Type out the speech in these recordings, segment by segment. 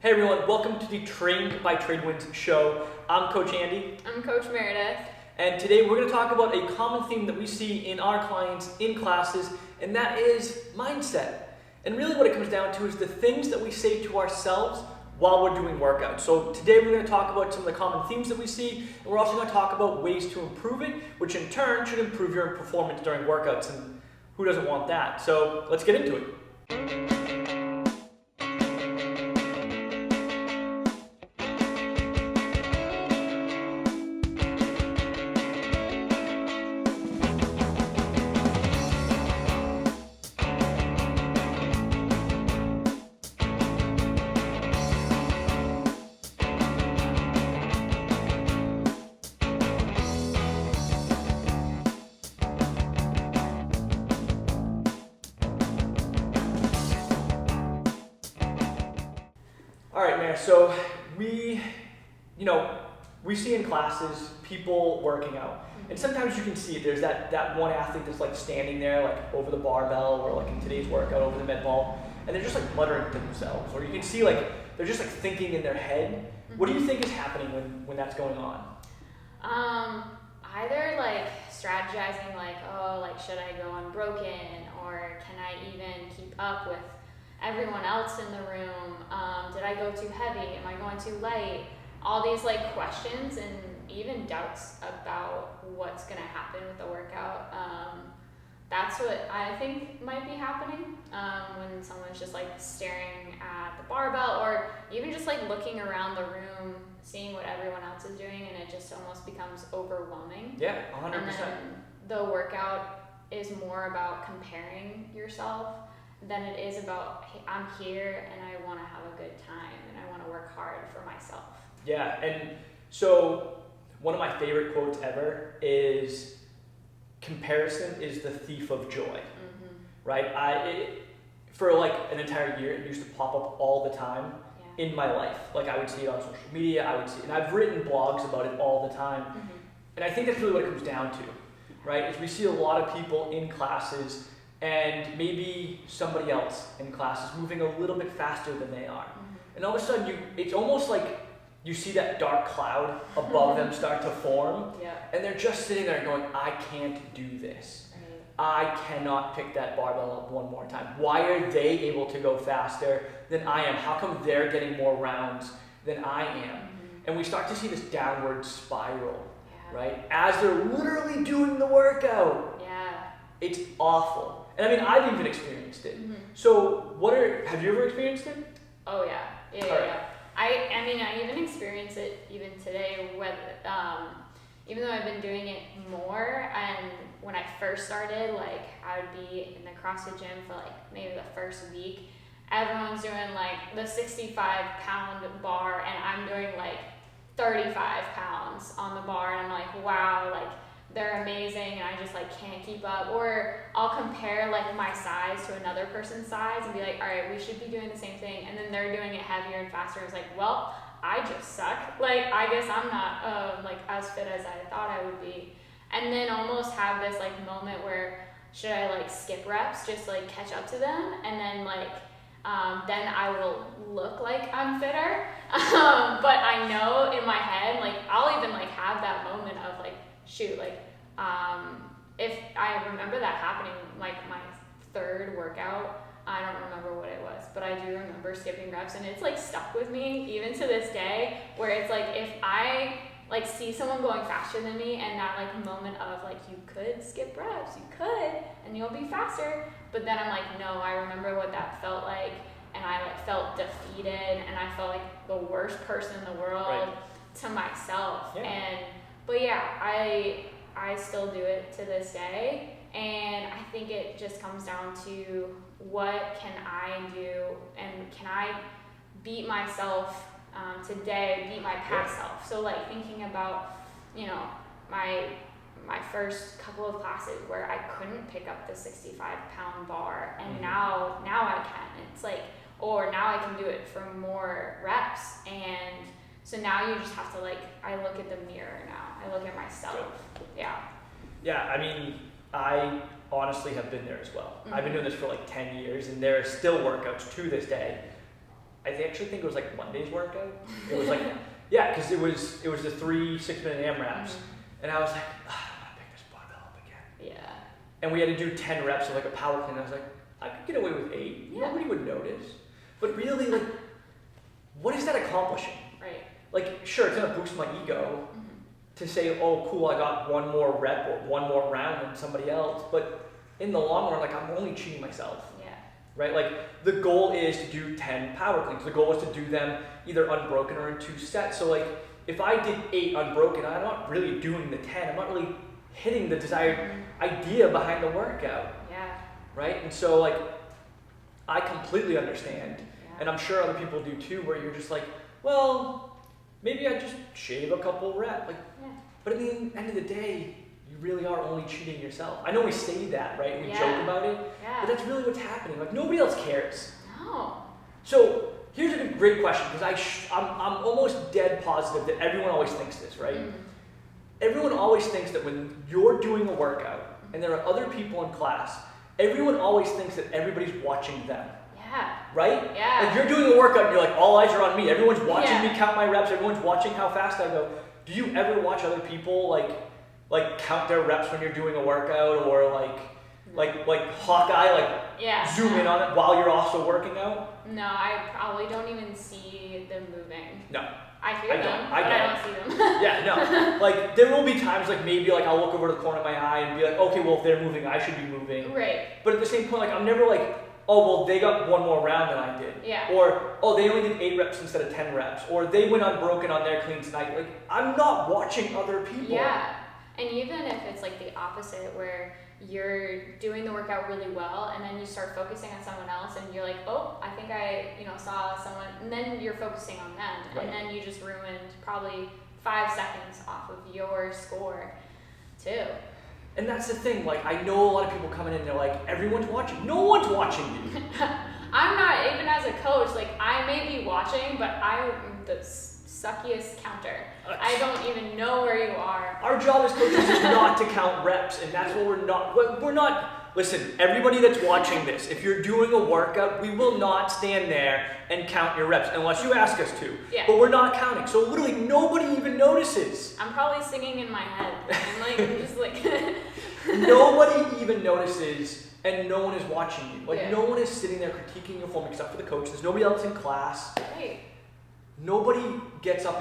Hey everyone, welcome to the Trained by Tradewinds show. I'm Coach Andy. I'm Coach Meredith. And today we're going to talk about a common theme that we see in our clients in classes, and that is mindset. And really what it comes down to is the things that we say to ourselves while we're doing workouts. So today we're going to talk about some of the common themes that we see, and we're also going to talk about ways to improve it, which in turn should improve your performance during workouts. And who doesn't want that? So let's get into it. All right, man, so we see in classes people working out. And sometimes you can see it. There's that one athlete that's like standing there like over the barbell or like in today's workout over the med ball, and they're just like muttering to themselves. Or you can see like they're just like thinking in their head. What do you think is happening when that's going on? Either like strategizing like, oh, like should I go unbroken, or can I even keep up with everyone else in the room? Did I go too heavy? Am I going too light? All these like questions and even doubts about what's gonna happen with the workout. That's what I think might be happening when someone's just like staring at the barbell, or even just like looking around the room, seeing what everyone else is doing, and it just almost becomes overwhelming. Yeah, 100%. And then the workout is more about comparing yourself than it is about, hey, I'm here and I want to have a good time and I want to work hard for myself. Yeah, and so one of my favorite quotes ever is, comparison is the thief of joy, right? For like an entire year, it used to pop up all the time in my life. Like I would see it on social media, and I've written blogs about it all the time. And I think that's really what it comes down to, right? Is we see a lot of people in classes and maybe somebody else in classes moving a little bit faster than they are. And all of a sudden, it's almost like you see that dark cloud above them start to form, and they're just sitting there going, I can't do this. I cannot pick that barbell up one more time. Why are they able to go faster than I am? How come they're getting more rounds than I am? And we start to see this downward spiral, right? As they're literally doing the workout. It's awful. And I mean, I've even experienced it. So have you ever experienced it? Oh yeah. I mean, I even experience it even today with, even though I've been doing it more, and when I first started, like I would be in the CrossFit gym for like maybe the first week, everyone's doing like the 65-pound bar and I'm doing like 35 pounds on the bar, and I'm like, wow, like they're amazing and I just like can't keep up. Or I'll compare like my size to another person's size and be like, all right, we should be doing the same thing, and then they're doing it heavier and faster. It's like, well, I just suck. Like I guess I'm not like as fit as I thought I would be. And then almost have this like moment where should I like skip reps just like catch up to them, and then like then I will look like I'm fitter. But I know in my head, like I'll even like have that moment of like, shoot, like if I remember that happening, like my third workout, I don't remember what it was, but I do remember skipping reps, and it's like stuck with me even to this day, where it's like if I like see someone going faster than me and that like moment of like, you could skip reps, you could, and you'll be faster, but then I'm like, no, I remember what that felt like, and I like felt defeated, and I felt like the worst person in the world to myself. But yeah, I still do it to this day, and I think it just comes down to what can I do, and can I beat myself today, beat my past self. So like thinking about, my first couple of classes where I couldn't pick up the 65-pound bar, and now I can. It's like, or now I can do it for more reps, and so now you just have to like, I look at the mirror now. I look at myself. Yeah, I mean, I honestly have been there as well. I've been doing this for like 10 years, and there are still workouts to this day I actually think it was like Monday's workout. It was like, yeah, because it was the 3 6-minute AMRAPs. And I was like, I don't want to pick this barbell up again. Yeah. And we had to do 10 reps of like a power clean. I was like, I could get away with 8. Yeah. Nobody would notice. But really, like, what is that accomplishing? Right. Like, sure, it's gonna boost my ego to say, oh, cool, I got one more rep or one more round than somebody else. But in the long run, like, I'm only cheating myself. Yeah. Right? Like, the goal is to do 10 power cleans. The goal is to do them either unbroken or in 2 sets. So, like, if I did 8 unbroken, I'm not really doing the 10. I'm not really hitting the desired idea behind the workout. Yeah. Right? And so, like, I completely understand. And I'm sure other people do too, where you're just like, well, maybe I just shave a couple reps. Like, but at the end of the day, you really are only cheating yourself. I know we say that, right? We joke about it, but that's really what's happening. Like, nobody else cares. No. So here's a great question, because I'm almost dead positive that everyone always thinks this, right? Everyone always thinks that when you're doing a workout and there are other people in class, everyone always thinks that everybody's watching them. Yeah. Right? Yeah. Like, you're doing a workout and you're like, all eyes are on me. Everyone's watching me count my reps. Everyone's watching how fast I go. Do you ever watch other people like count their reps when you're doing a workout, or like Hawkeye, zoom in on it while you're also working out? No, I probably don't even see them moving. No. I hear them, but I don't see them. Yeah, no. Like, there will be times, like, maybe, like, I'll look over to the corner of my eye and be like, okay, well, if they're moving, I should be moving. Right. But at the same point, like, I'm never like, oh, well, they got one more round than I did. Yeah. Or, oh, they only did 8 reps instead of 10 reps. Or they went unbroken on their clean tonight. Like, I'm not watching other people. Yeah. And even if it's like the opposite, where you're doing the workout really well and then you start focusing on someone else and you're like, oh, I think I saw someone, and then you're focusing on them. Right. And then you just ruined probably 5 seconds off of your score too. And that's the thing, like, I know a lot of people coming in and they're like, everyone's watching. No one's watching you. I'm not, even as a coach, like, I may be watching, but I'm the suckiest counter. I don't even know where you are. Our job as coaches is not to count reps, and that's what we're not, listen, everybody that's watching this, if you're doing a workout, we will not stand there and count your reps, unless you ask us to. Yeah. But we're not counting, so literally nobody even notices. I'm probably singing in my head. I'm just like... Nobody even notices, and no one is watching you. Like, no one is sitting there critiquing your form except for the coach. There's nobody else in class. Right. Nobody gets up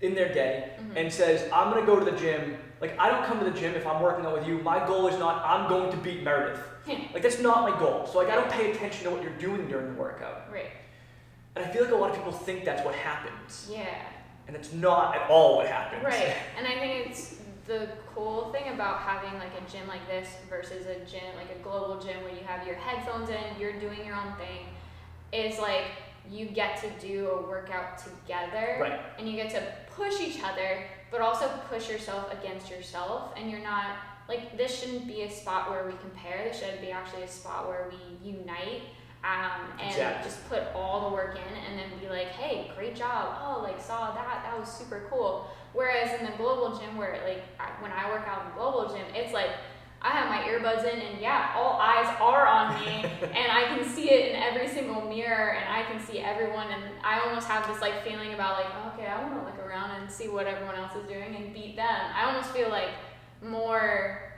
in their day and says, I'm going to go to the gym. Like, I don't come to the gym if I'm working out with you. My goal is not, I'm going to beat Meredith. Like, that's not my goal. So, like, I don't pay attention to what you're doing during the workout. Right. And I feel like a lot of people think that's what happens. Yeah. And it's not at all what happens. Right. And I think it's the cool thing about having like a gym like this versus a gym, like a global gym where you have your headphones in, you're doing your own thing, is like you get to do a workout together. Right. And you get to push each other, but also push yourself against yourself. And you're not, like, this shouldn't be a spot where we compare. This should be actually a spot where we unite. And just put all the work in and then be like, hey, great job. Oh, like, saw that was super cool. Whereas in the global gym, where like when I work out in the global gym, it's like I have my earbuds in and all eyes are on me and I can see it in every single mirror and I can see everyone, and I almost have this like feeling about like, okay, I want to look around and see what everyone else is doing and beat them. I almost feel like more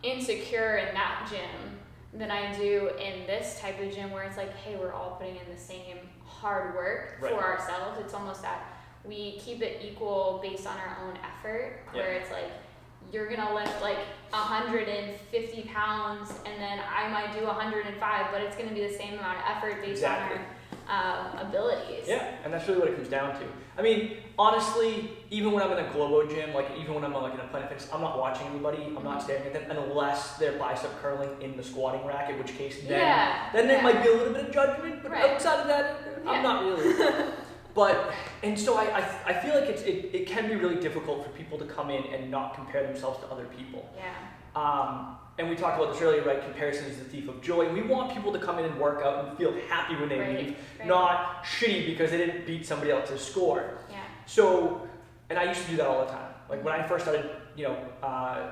insecure in that gym than I do in this type of gym where it's like, hey, we're all putting in the same hard work for ourselves. It's almost that we keep it equal based on our own effort, where it's like, you're gonna lift like 150 pounds and then I might do 105, but it's gonna be the same amount of effort based on our abilities. Yeah, and that's really what it comes down to. I mean, honestly, even when I'm in a Globo gym, like even when I'm like in a Planet Fitness, I'm not watching anybody, I'm not staring at them unless they're bicep curling in the squatting rack, in which case then there might be a little bit of judgment, but outside of that, I'm not really. But, and so I feel like it can be really difficult for people to come in and not compare themselves to other people. Yeah. And we talked about this earlier, right? Comparison is the thief of joy. And we want people to come in and work out and feel happy when they leave, not shitty because they didn't beat somebody else's score. Yeah. So, and I used to do that all the time. Like when I first started,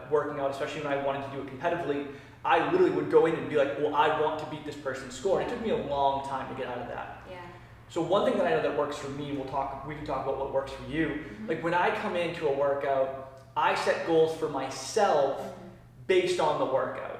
working out, especially when I wanted to do it competitively, I literally would go in and be like, well, I want to beat this person's score. And it took me a long time to get out of that. Yeah. So one thing that I know that works for me, we can talk about what works for you. Like when I come into a workout, I set goals for myself based on the workout.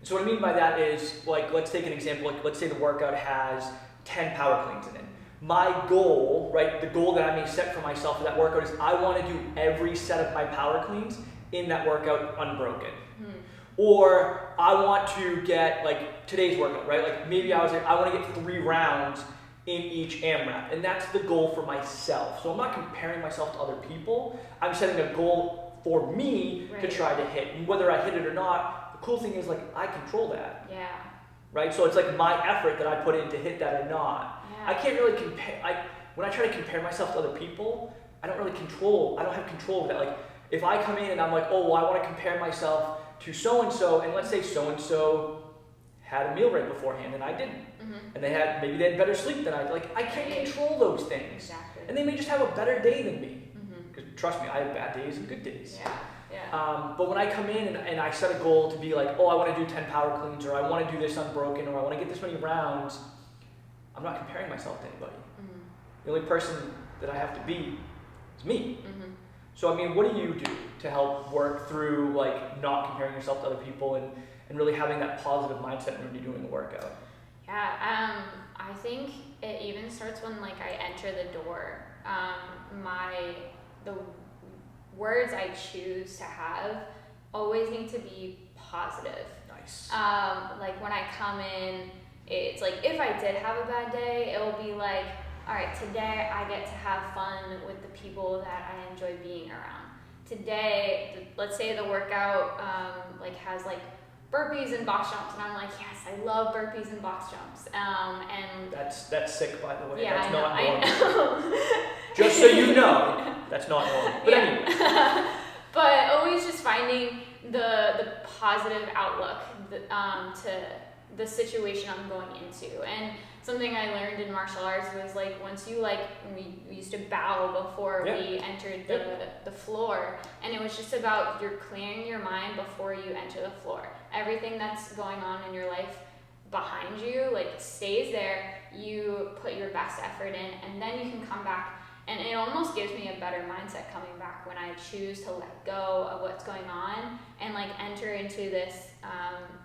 So what I mean by that is, like, let's take an example. Like, let's say the workout has 10 power cleans in it. My goal, right, the goal that I may set for myself for that workout is I want to do every set of my power cleans in that workout unbroken. Or I want to get, like, today's workout, right? Like, maybe I was like, I want to get 3 rounds in each AMRAP, and that's the goal for myself. So I'm not comparing myself to other people. I'm setting a goal for me to try to hit. And whether I hit it or not, the cool thing is, like, I control that. Yeah. Right? So it's like my effort that I put in to hit that or not. Yeah. I can't really compare. When I try to compare myself to other people, I don't have control over that. Like, if I come in and I'm like, oh, well, I want to compare myself to so-and-so, and let's say so-and-so had a meal right beforehand and I didn't. And maybe they had better sleep than I. Like, I can't control those things. Exactly. And they may just have a better day than me. Because trust me, I have bad days and good days. Yeah. Yeah. But when I come in and I set a goal to be like, oh, I want to do 10 power cleans, or I want to do this unbroken, or I want to get this many rounds, I'm not comparing myself to anybody. The only person that I have to be is me. So, I mean, what do you do to help work through, like, not comparing yourself to other people and really having that positive mindset when you're doing a workout? Yeah, I think it even starts when, like, I enter the door. The words I choose to have always need to be positive. Nice. Like when I come in, it's like if I did have a bad day, it will be like, all right, today I get to have fun with the people that I enjoy being around. Today, let's say the workout like has like burpees and box jumps, and I'm like, yes, I love burpees and box jumps. And that's sick, by the way. Yeah, that's I know. Just so you know, that's not normal. But anyway. But always just finding the positive outlook to the situation I'm going into. And something I learned in martial arts was like once you we used to bow before we entered the floor, and it was just about you're clearing your mind before you enter the floor. Everything that's going on in your life behind you like stays there. You put your best effort in, and then you can come back. And it almost gives me a better mindset coming back when I choose to let go of what's going on and like enter into this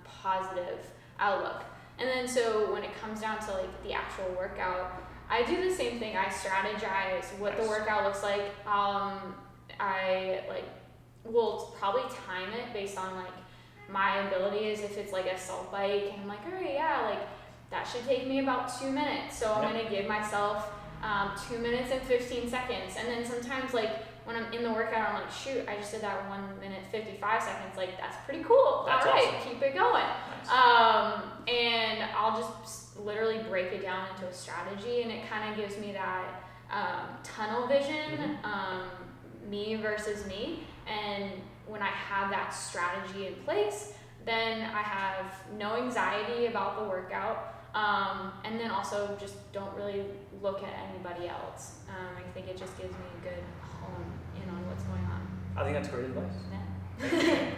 positive outlook. And then so when it comes down to like the actual workout, I do the same thing. I strategize what the workout looks like. I will probably time it based on like my abilities. If it's like a salt bike and I'm like, all right, yeah, like that should take me about 2 minutes. So I'm gonna give myself 2 minutes and 15 seconds. And then sometimes like when I'm in the workout, I'm like, shoot, I just did that 1 minute, 55 seconds. Like that's pretty cool. That's all right, awesome. keep it going. Nice. And I'll just literally break it down into a strategy, and it kind of gives me that tunnel vision, me versus me. And when I have that strategy in place, then I have no anxiety about the workout. And then also just don't really look at anybody else. I think it just gives me a good hone in on what's going on. I think that's great advice. Yeah.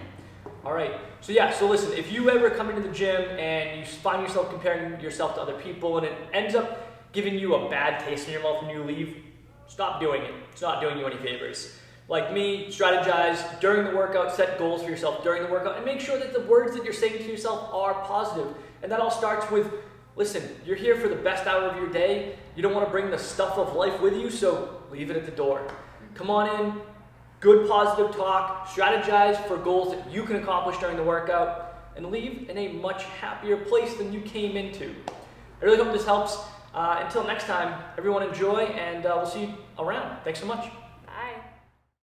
All right. So listen, if you ever come into the gym and you find yourself comparing yourself to other people and it ends up giving you a bad taste in your mouth when you leave, stop doing it. It's not doing you any favors. Like me, strategize during the workout, set goals for yourself during the workout, and make sure that the words that you're saying to yourself are positive. And that all starts with, listen, you're here for the best hour of your day. You don't want to bring the stuff of life with you, so leave it at the door. Come on in, good positive talk, strategize for goals that you can accomplish during the workout, and leave in a much happier place than you came into. I really hope this helps. Until next time, everyone enjoy, and we'll see you around. Thanks so much.